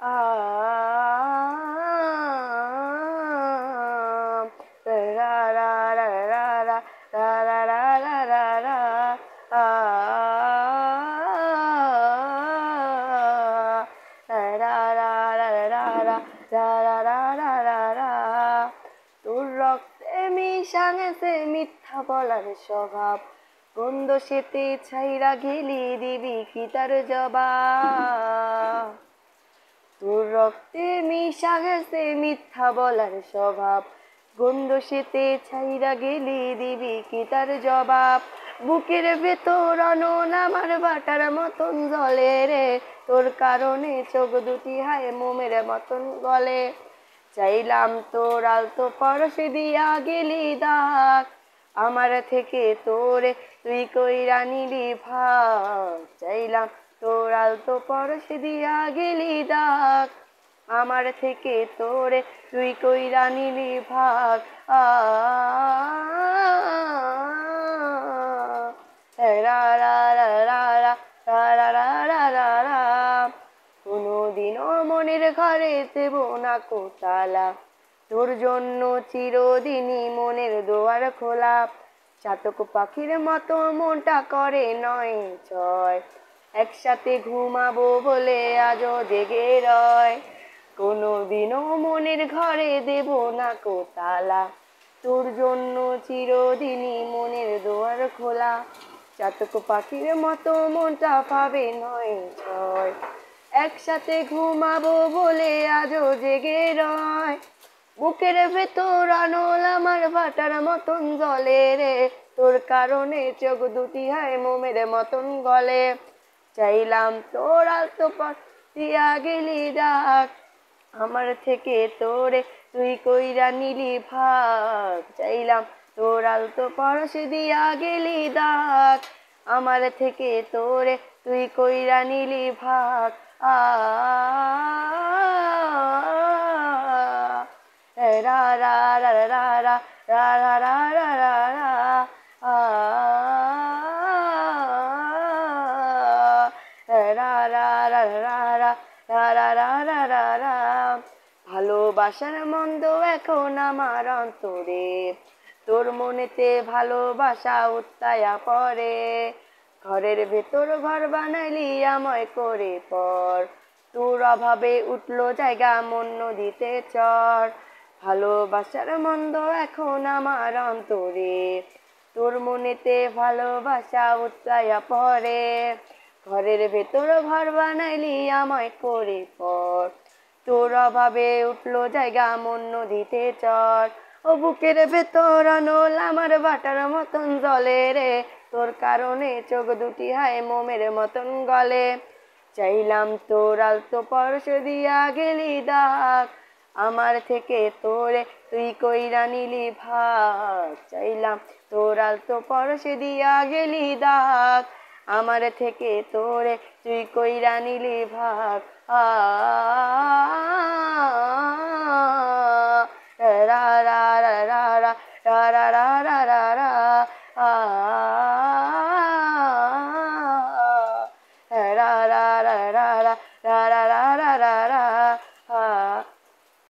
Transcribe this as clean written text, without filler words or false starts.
আ রা রা রা রা রা রা রা রা রা রা রা আ রা রা রা রা রা রা রা রা রা রা রা তোর রক্তে মিশা গেছে মিথ্যা বলার স্বভাব গন্ধ সেতে ছাইরা গেলি দিবি কি তার জবাব তোর রক্তে মিশা গেছে মিথ্যা বলার স্বভাব গন্ধ সেতে ছাইরা গেলি দিবি কি তার জবাব বুকের ভেতর অনল আমার বাটার মতন জলে রে তোর কারণে চোখ দুটি হায় মোমের মতন গলে চাইলাম তোর আলতো পরশ দিয়া গেলি দাগ আমার থেকে তোরে তুই কইরা নিলি ভাগ চাইলাম তোর আলতো পরশ দিয়া গেলি দাগ আমার থেকে তোরে তুই কইরা নিলি ভাগ আ রা রা রা রা রা রা রা রা রা রা রা কোনোদিনও মনের ঘরে দেব না কো তালা তোর জন্য চিরদিনই মনের দুয়ার খোলা চাতক পাখির মতো মনটা করে নয় ছয় একসাথে ঘুমাবো বলে আজও জেগে রয় কোনোদিনও মনের ঘরে দেব না কো তালা তোর জন্য চিরদিনই মনের দুয়ার খোলা চাতক পাখির মতো মনটা পাবে নয় ছয় একসাথে ঘুমাবো বলে আজও জেগে রয় বুকের ভেতর আনল আমার ভাটার মতন জলে রে তোর কারণে চোখ দুটি হয় মোমের মতন গলে চাইলাম তোর আলতো দিয়া গেলি ডাক আমার থেকে তোরে তুই কইরা নিলি ভাগ চাইলাম তোর আলতো পরশ দিয়া গেলি দাগ আমার থেকে তোরে তুই কইরা নিলি ভাগ আ রা রা রা রা রা রা রা রা রা রা রা আ রা রা রা রা রা রা রা রা রা রা রা ভালোবাসার মন্দ এখন আমার অন্তরে তোর মনেতে ভালোবাসা উত্তায়া পড়ে ঘরের ভেতর ঘর বানাইলি আমায় করে পর তোর অভাবে উঠলো জায়গা মন নদীতে চর ভালোবাসার মন্দ এখন আমার অন্তরে তোর মনেতে ভালোবাসা উত্তায়া পড়ে ঘরের ভেতর ঘর বানাইলি আমায় করে পর তোর অভাবে উঠলো জায়গা মন নদীতে চর ও বুকের ভেতর আনল আমার বাটার মতন জলে রে তোর কারণে চোখ দুটি হায় মোমের মতন গলে চাইলাম তোর আলতো পরশ দিয়া গেলি দাগ আমার থেকে তোরে তুই কইরা নিলি ভাগ চাইলাম তোর আলতো পরশ দিয়া গেলি দাগ আমার থেকে তোরে তুই কইরা নিলি ভাগ আ রা রা রা রা রা রা রা রা